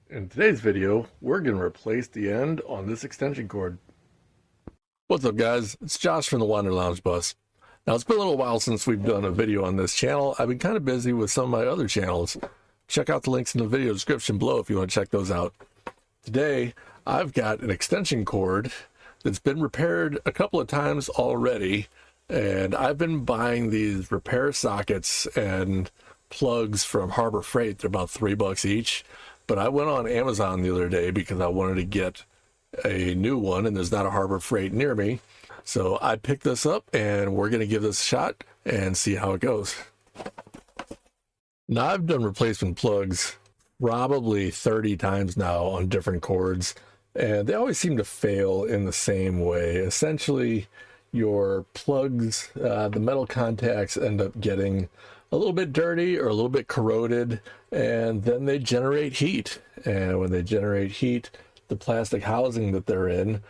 In today's video, we're going to replace the end on this extension cord. What's up guys, it's Josh from the Wander Lounge Bus. Now it's been a little while since we've done a video on this channel. I've been kind of busy with some of my other channels. Check out the links in the video description below if you want to check those out. Today, I've got an extension cord that's been repaired a couple of times already, and I've been buying these repair sockets and plugs from Harbor Freight. They're about $3 each. But I went on Amazon the other day because I wanted to get a new one, and there's not a Harbor Freight near me. So I picked this up, and we're going to give this a shot and see how it goes. Now, I've done replacement plugs probably 30 times now on different cords, and they always seem to fail in the same way. Essentially, your plugs, the metal contacts end up getting a little bit dirty or a little bit corroded, and then they generate heat. And when they generate heat, the plastic housing that they're in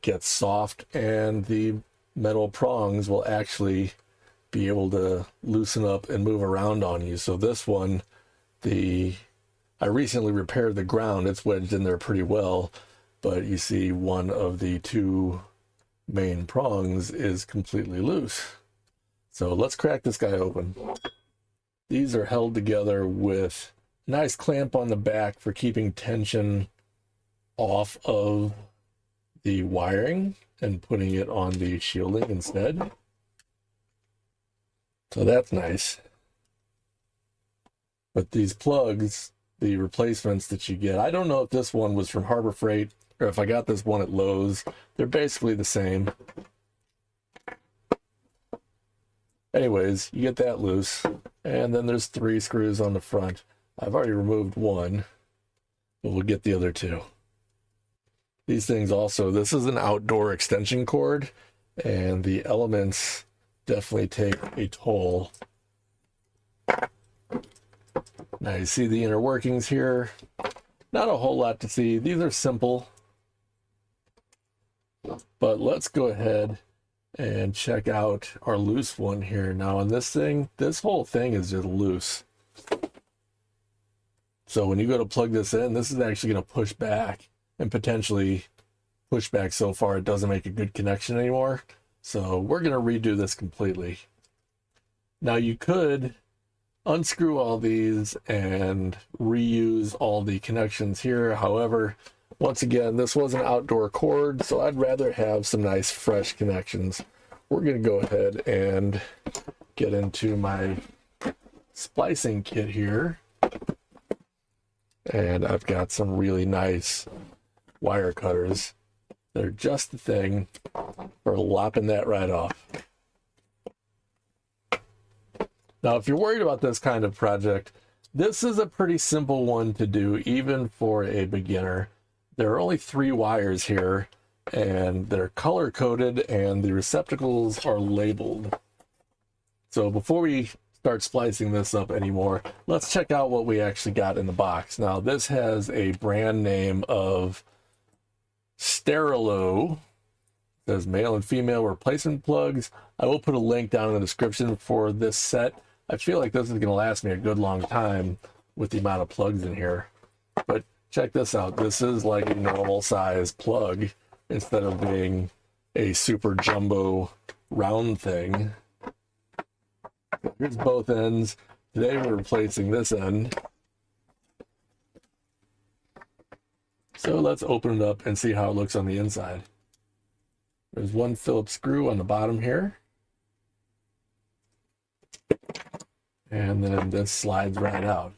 gets soft, and the metal prongs will actually be able to loosen up and move around on you. So this one, I recently repaired the ground. It's wedged in there pretty well, but you see one of the two main prongs is completely loose. So let's crack this guy open. These are held together with a nice clamp on the back for keeping tension off of the wiring and putting it on the shielding instead. So that's nice. But these plugs, the replacements that you get, I don't know if this one was from Harbor Freight or if I got this one at Lowe's. They're basically the same. Anyways, you get that loose, and then there's 3 screws on the front. I've already removed one, but we'll get the other 2. These things also, this is an outdoor extension cord, and the elements definitely take a toll. Now you see the inner workings here. Not a whole lot to see. These are simple, but let's go ahead and check out our loose one here. Now on this thing, this whole thing is just loose. So when you go to plug this in, this is actually going to push back and potentially push back so far it doesn't make a good connection anymore. So we're going to redo this completely. Now you could unscrew all these and reuse all the connections here. However, once again, this was an outdoor cord, so I'd rather have some nice fresh connections. We're going to go ahead and get into my splicing kit here. And I've got some really nice wire cutters. They're just the thing for lopping that right off. Now, if you're worried about this kind of project, this is a pretty simple one to do, even for a beginner. There are only 3 wires here, and they're color coded, and the receptacles are labeled. So before we start splicing this up anymore, let's check out what we actually got in the box. Now this has a brand name of Sterilo. It says male and female replacement plugs. I will put a link down in the description for this set. I feel like this is going to last me a good long time with the amount of plugs in here. But check this out. This is like a normal size plug instead of being a super jumbo round thing. Here's both ends. Today we're replacing this end. So let's open it up and see how it looks on the inside. There's one Phillips screw on the bottom here. And then this slides right out.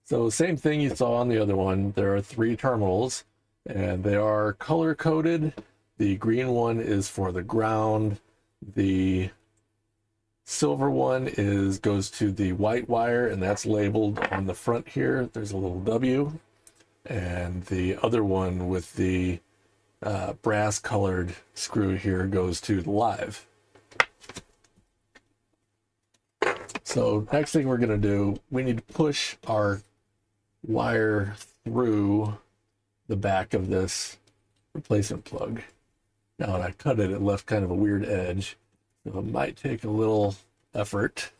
So same thing you saw on the other one. There are 3 terminals, and they are color coded. The green one is for the ground. The silver one goes to the white wire, and that's labeled on the front here. There's a little W. And the other one with the brass colored screw here goes to the live. So next thing we're going to do, we need to push our wire through the back of this replacement plug. Now when I cut it, it left kind of a weird edge. So it might take a little effort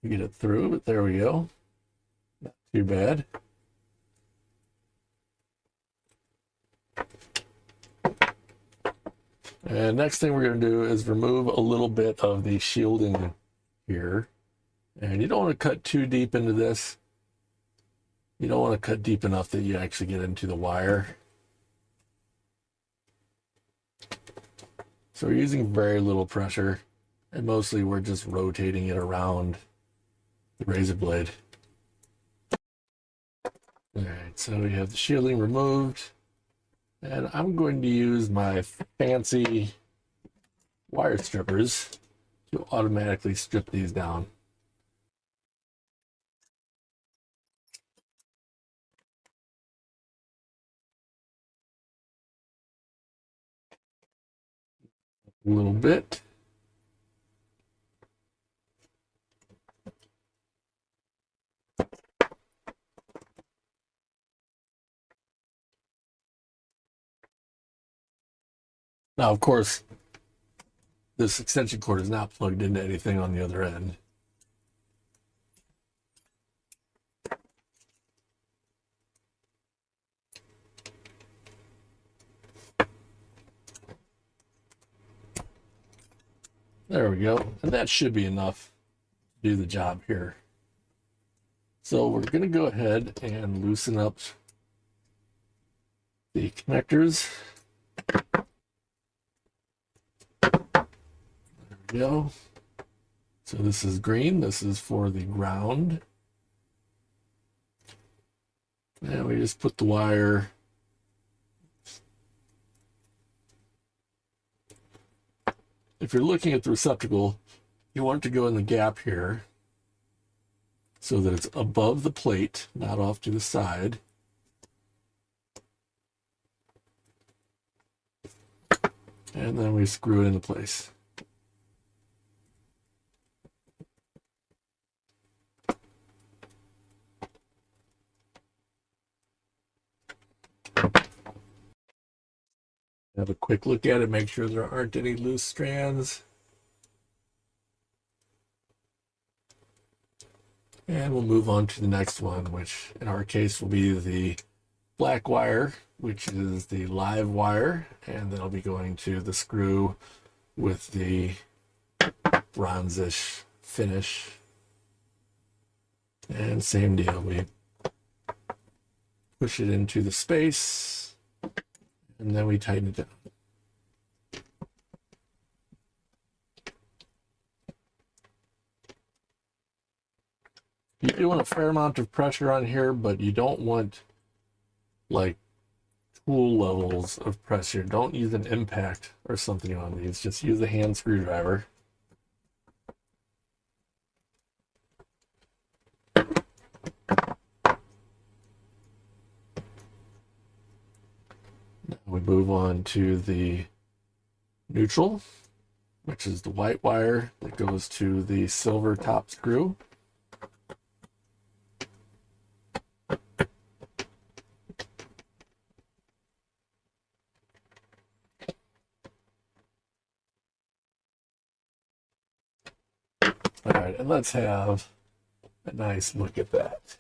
to get it through, but there we go. Not too bad. And next thing we're going to do is remove a little bit of the shielding here. And you don't want to cut too deep into this. You don't want to cut deep enough that you actually get into the wire. So we're using very little pressure, and mostly we're just rotating it around the razor blade. All right, so we have the shielding removed, and I'm going to use my fancy wire strippers to automatically strip these down. A little bit. Now, of course, this extension cord is not plugged into anything on the other end. There we go. And that should be enough to do the job here. So we're going to go ahead and loosen up the connectors. There we go. So this is green. This is for the ground. And we just put the wire if you're looking at the receptacle, you want it to go in the gap here so that it's above the plate, not off to the side. And then we screw it into place. Have a quick look at it, make sure there aren't any loose strands. And we'll move on to the next one, which in our case will be the black wire, which is the live wire, and then I'll be going to the screw with the bronzish finish. And same deal, we push it into the space, and then we tighten it down. You do want a fair amount of pressure on here, but you don't want like tool levels of pressure. Don't use an impact or something on these. Just use a hand screwdriver. Now we move on to the neutral, which is the white wire that goes to the silver top screw. All right, and let's have a nice look at that.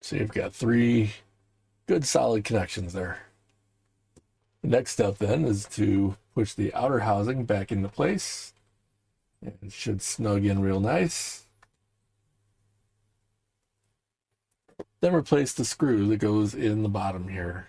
So you've got 3 good solid connections there. The next step then is to push the outer housing back into place. And it should snug in real nice. Then replace the screw that goes in the bottom here.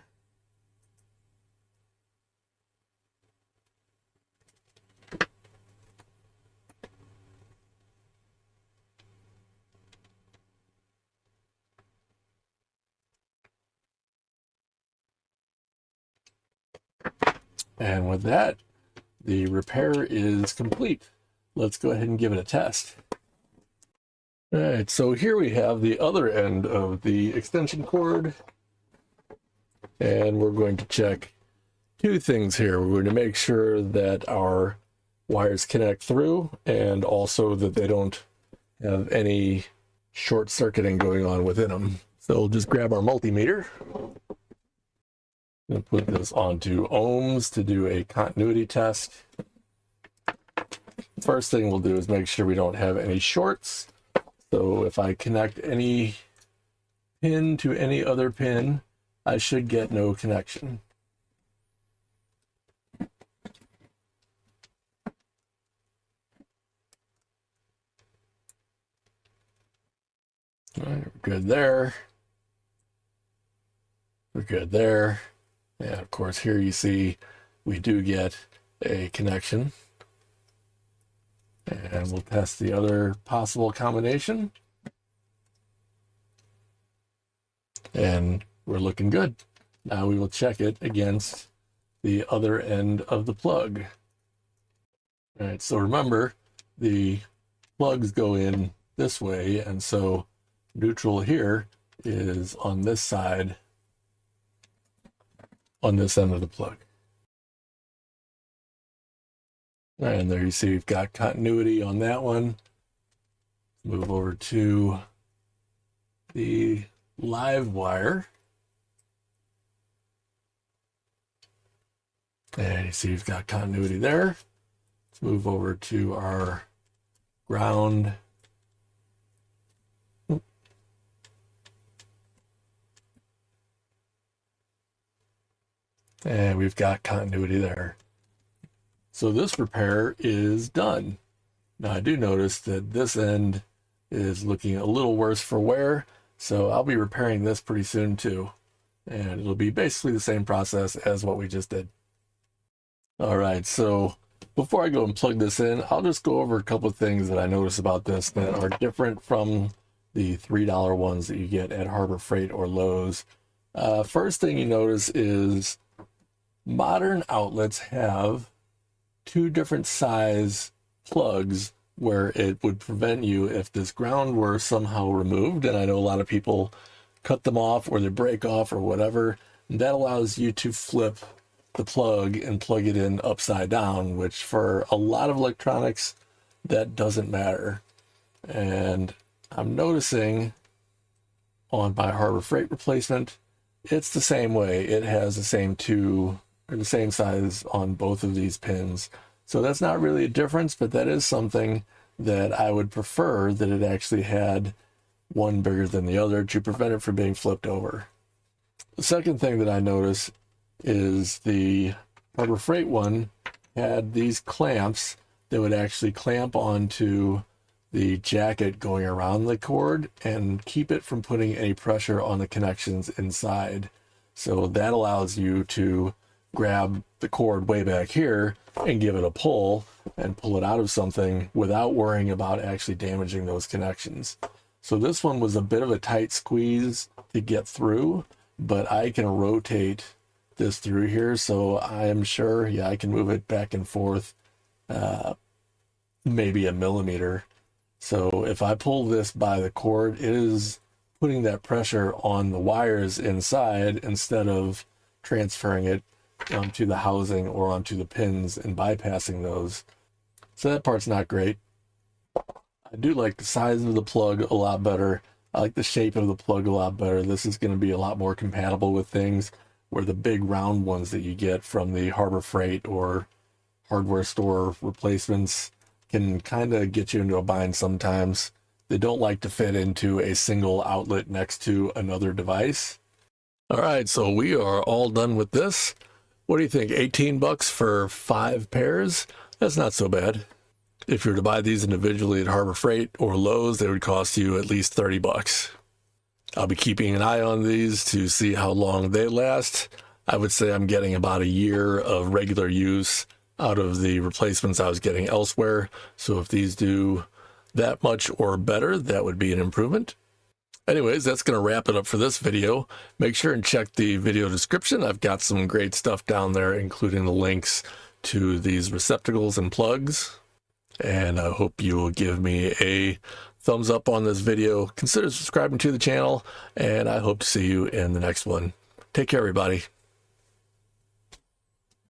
And with that, the repair is complete. Let's go ahead and give it a test. All right, so here we have the other end of the extension cord. And we're going to check 2 things here. We're going to make sure that our wires connect through and also that they don't have any short circuiting going on within them. So we'll just grab our multimeter and put this onto ohms to do a continuity test. First thing we'll do is make sure we don't have any shorts. So if I connect any pin to any other pin, I should get no connection. All right, we're good there. We're good there. And of course, here you see we do get a connection. And we'll test the other possible combination. And we're looking good. Now we will check it against the other end of the plug. All right, so remember, the plugs go in this way, and so neutral here is on this side, on this end of the plug. And there you see we've got continuity on that one. Move over to the live wire. And you see we've got continuity there. Let's move over to our ground. And we've got continuity there. So this repair is done. Now I do notice that this end is looking a little worse for wear, so I'll be repairing this pretty soon too. And it'll be basically the same process as what we just did. All right, so before I go and plug this in, I'll just go over a couple of things that I notice about this that are different from the $3 ones that you get at Harbor Freight or Lowe's. First thing you notice is modern outlets have two different size plugs where it would prevent you if this ground were somehow removed. And I know a lot of people cut them off or they break off or whatever. And that allows you to flip the plug and plug it in upside down, which for a lot of electronics, that doesn't matter. And I'm noticing on my Harbor Freight replacement, it's the same way. It has the same two or the same size on both of these pins. So that's not really a difference, but that is something that I would prefer that it actually had one bigger than the other to prevent it from being flipped over. The second thing that I notice is the Harbor Freight one had these clamps that would actually clamp onto the jacket going around the cord and keep it from putting any pressure on the connections inside. So that allows you to grab the cord way back here and give it a pull and pull it out of something without worrying about actually damaging those connections. So this one was a bit of a tight squeeze to get through, but I can rotate this through here. So I am sure, yeah, I can move it back and forth, maybe a millimeter. So if I pull this by the cord, it is putting that pressure on the wires inside instead of transferring it onto the housing or onto the pins and bypassing those. So that part's not great. I do like the size of the plug a lot better. I like the shape of the plug a lot better. This is going to be a lot more compatible with things where the big round ones that you get from the Harbor Freight or hardware store replacements can kind of get you into a bind sometimes. They don't like to fit into a single outlet next to another device. All right, so we are all done with this. What do you think? 18 bucks for 5 pairs? That's not so bad. If you were to buy these individually at Harbor Freight or Lowe's, they would cost you at least 30 bucks. I'll be keeping an eye on these to see how long they last. I would say I'm getting about a year of regular use out of the replacements I was getting elsewhere. So if these do that much or better, that would be an improvement. Anyways, that's going to wrap it up for this video. Make sure and check the video description. I've got some great stuff down there, including the links to these receptacles and plugs. And I hope you will give me a thumbs up on this video. Consider subscribing to the channel, and I hope to see you in the next one. Take care, everybody.